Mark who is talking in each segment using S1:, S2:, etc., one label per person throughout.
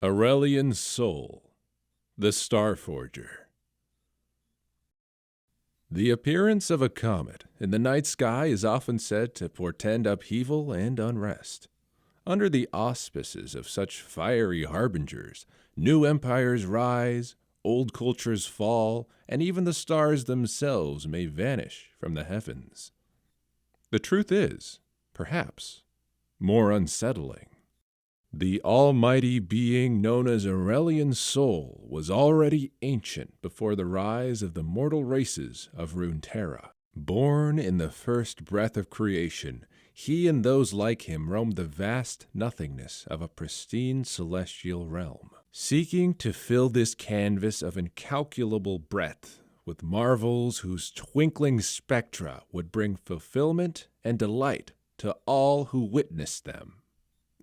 S1: Aurelion Sol, the Star Forger. The appearance of a comet in the night sky is often said to portend upheaval and unrest. Under the auspices of such fiery harbingers, new empires rise, old cultures fall, and even the stars themselves may vanish from the heavens. The truth is, perhaps, more unsettling. The almighty being known as Aurelion Sol was already ancient before the rise of the mortal races of Runeterra. Born in the first breath of creation, he and those like him roamed the vast nothingness of a pristine celestial realm, seeking to fill this canvas of incalculable breadth with marvels whose twinkling spectra would bring fulfillment and delight to all who witnessed them.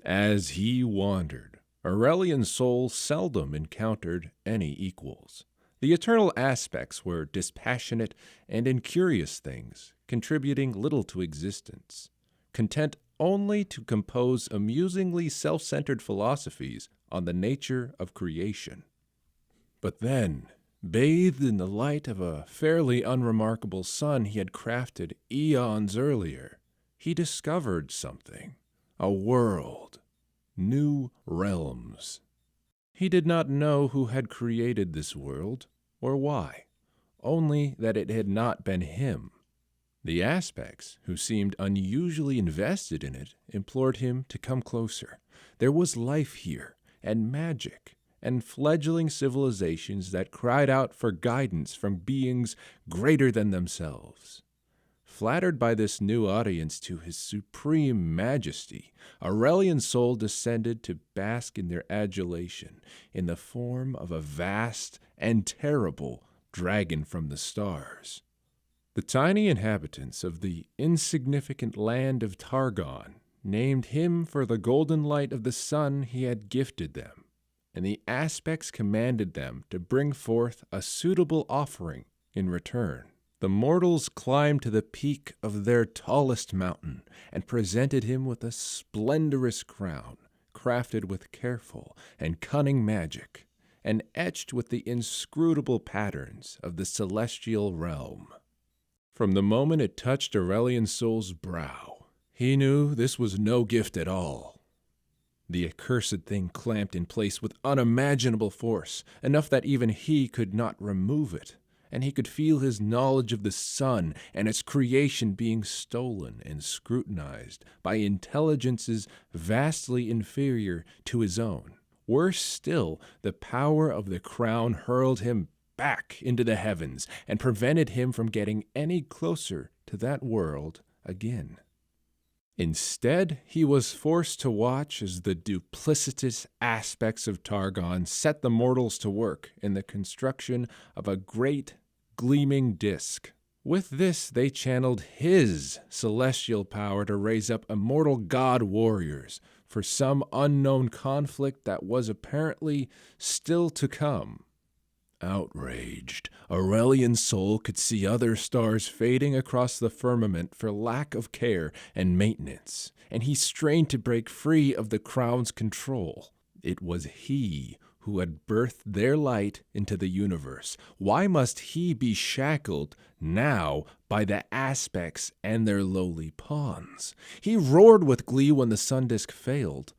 S1: As he wandered, Aurelion Sol seldom encountered any equals. The eternal aspects were dispassionate and incurious things, contributing little to existence, content only to compose amusingly self-centered philosophies on the nature of creation. But then, bathed in the light of a fairly unremarkable sun he had crafted eons earlier, he discovered something. A world, new realms. He did not know who had created this world, or why, only that it had not been him. The aspects, who seemed unusually invested in it, implored him to come closer. There was life here, and magic, and fledgling civilizations that cried out for guidance from beings greater than themselves. Flattered by this new audience to his supreme majesty, Aurelion Sol descended to bask in their adulation in the form of a vast and terrible dragon from the stars. The tiny inhabitants of the insignificant land of Targon named him for the golden light of the sun he had gifted them, and the aspects commanded them to bring forth a suitable offering in return. The mortals climbed to the peak of their tallest mountain and presented him with a splendorous crown, crafted with careful and cunning magic, and etched with the inscrutable patterns of the celestial realm. From the moment it touched Aurelion Sol's brow, he knew this was no gift at all. The accursed thing clamped in place with unimaginable force, enough that even he could not remove it, and he could feel his knowledge of the sun and its creation being stolen and scrutinized by intelligences vastly inferior to his own. Worse still, the power of the crown hurled him back into the heavens and prevented him from getting any closer to that world again. Instead, he was forced to watch as the duplicitous aspects of Targon set the mortals to work in the construction of a great, gleaming disk. With this, they channeled his celestial power to raise up immortal god warriors for some unknown conflict that was apparently still to come. Outraged, Aurelion Sol could see other stars fading across the firmament for lack of care and maintenance, and he strained to break free of the crown's control. It was he who had birthed their light into the universe. Why must he be shackled now by the aspects and their lowly pawns? He roared with glee when the sun disk failed,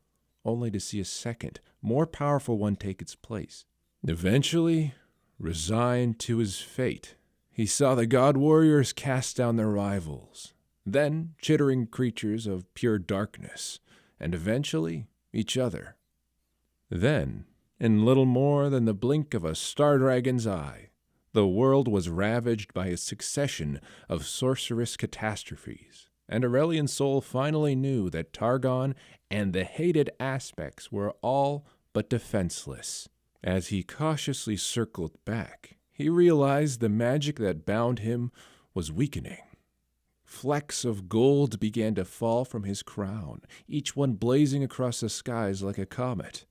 S1: only to see a second, more powerful one take its place. Eventually, resigned to his fate, he saw the god warriors cast down their rivals, then chittering creatures of pure darkness, and eventually each other. Then, in little more than the blink of a star dragon's eye, the world was ravaged by a succession of sorcerous catastrophes, and Aurelion Sol finally knew that Targon and the hated aspects were all but defenseless. As he cautiously circled back, he realized the magic that bound him was weakening. Flecks of gold began to fall from his crown, each one blazing across the skies like a comet.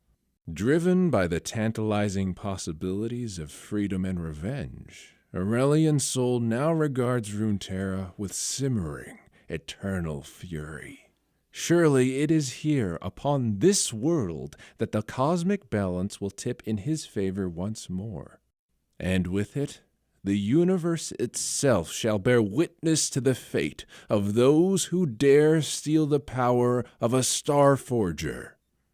S1: Driven by the tantalizing possibilities of freedom and revenge, Aurelion Sol now regards Runeterra with simmering, eternal fury. Surely it is here, upon this world, that the cosmic balance will tip in his favor once more. And with it, the universe itself shall bear witness to the fate of those who dare steal the power of a star forger.